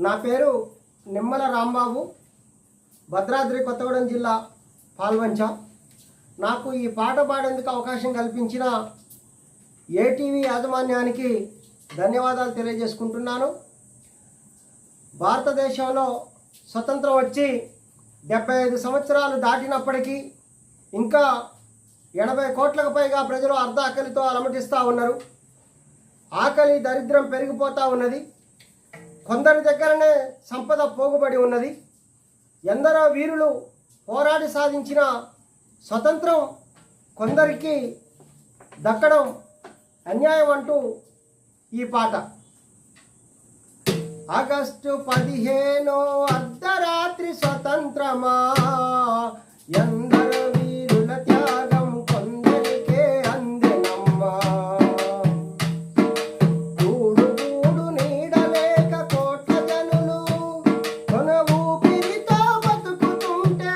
నా పేరు నిమ్మల రాంబాబు, భద్రాద్రి కొత్తగూడెం జిల్లా పాల్వంచ. నాకు ఈ పాట పాడేందుకు అవకాశం కల్పించిన ఏటీవీ యాజమాన్యానికి ధన్యవాదాలు తెలియజేసుకుంటున్నాను. భారతదేశంలో స్వతంత్రం వచ్చి 75 సంవత్సరాలు దాటినప్పటికీ ఇంకా 80 కోట్లకు పైగా ప్రజలు అర్ధ ఆకలితో అలమటిస్తూ ఉన్నారు. ఆకలి దరిద్రం పెరిగిపోతూ ఉన్నది. కొందరి దగ్గరనే సంపద పోగుబడి ఉన్నది. ఎందరో వీరులు పోరాడి సాధించిన స్వతంత్రం కొందరికి దక్కడం అన్యాయం అంటూ ఈ పాట. ఆగస్టు 15 అర్ధరాత్రి స్వతంత్రమా, ఎందరో వీరుల త్యాగం కొందరికే అందెనమ్మా. గూడు గూడు నీడలేక కోట్ల జనులు కొన ఊపిరితో బతుకుతుంటే,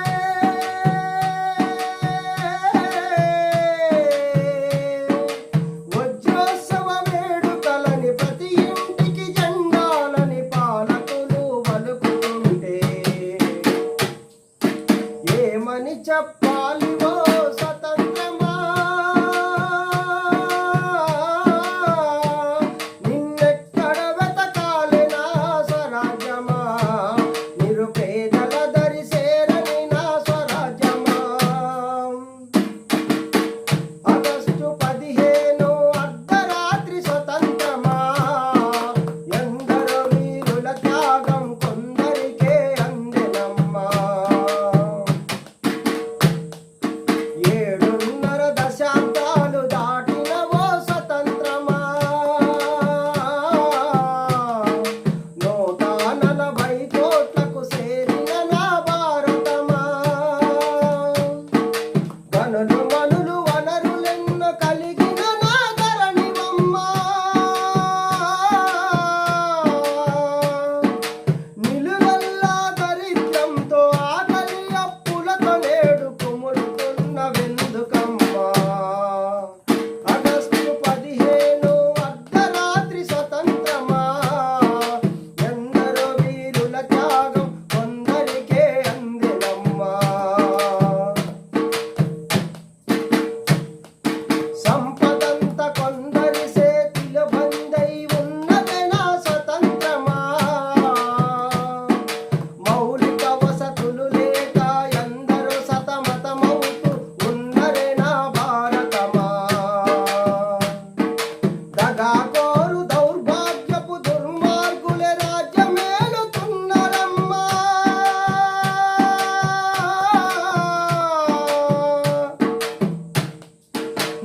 వజ్రోత్సవ వేడుకలని ప్రతి ఇంటికి జెండాలని పాలకులు వలుకుతుంటే, ఏమని చెప్పాలి ఓ స్వతంత్రమా, నిన్నెక్కడ వెతకాలి నా స్వరాజ్యమా, నిరుపేదల దరి చేరని నా స్వరాజ్యమా. ఆగస్టు 15 అర్ధరాత్రి స్వతంత్రమా, ఎందరో వీరుల త్యాగం కొందరికే అందెనమ్మా. 7.5 దశాబ్దాలు దాటిన ఓ స్వతంత్రమా, 140 కోట్లకు చేరిన నా భారతమా. గనులు మనులు వనరులెన్నో కలిగిన నా ధరణివమ్మా. నిలువెల్లా దరిద్రంతో ఆకలి అప్పులతో నేడు కుమురుతున్న వెందుకమ్మా. ఆగస్టు 15 అర్ధరాత్రి స్వతంత్రమా, ఎందరో వీరుల త్యాగం కొందరికే అందెనమ్మా. సంపదంత కొందరి చేతిలో బందై ఉన్నదే నా స్వతంత్రమా. మౌలిక వసతులు లేక ఎందరో సతమతమవుతూ ఉన్నరే నా భారతమా. దగాకోరు దౌర్భాగ్యపు దుర్మార్గులే రాజ్యమేలుతున్నరమ్మా.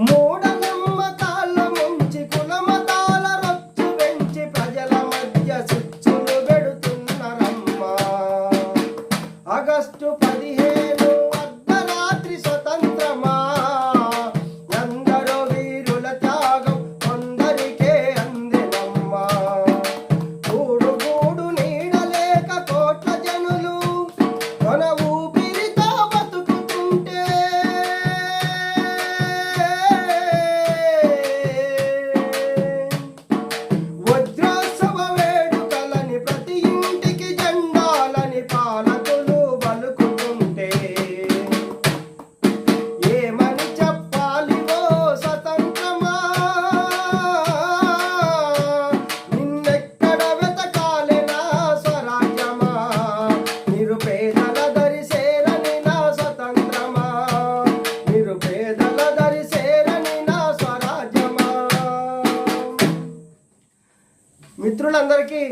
మూఢనమ్మకాల ముంచి కులమతాల రొచ్చు పెంచి ప్రజల మధ్య చిచ్చులు పెడుతున్నరమ్మా. ఆగస్టు 15 అర్ధరాత్రి స్వతంత్రమా, ఎందరో వీరుల త్యాగం కొందరికే అందెనమ్మా. గూడు గూడు నీడలేక కోట్ల జనులు కొన ఊపిరితో బతుకుతుంటే, వజ్రోత్సవ వేడుకలని ప్రతి ఇంటికి జెండాలని పాలకులు వలుకుతుంటే, ఏమని చెప్పాలి ఓ స్వతంత్రమా, నిన్నెక్కడ వెతకాలి నా స్వరాజ్యమా, నిరుపేదల దరి చేరని నా స్వతంత్రమా, నిరుపేదల దరి చేరని నా స్వరాజ్యమా. మిత్రులందరికీ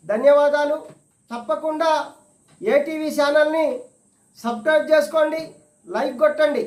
ధన్యవాదాలు. తప్పకుండా ఏటీవీ ఛానల్ని సబ్స్క్రైబ్ చేసుకోండి, లైక్ కొట్టండి.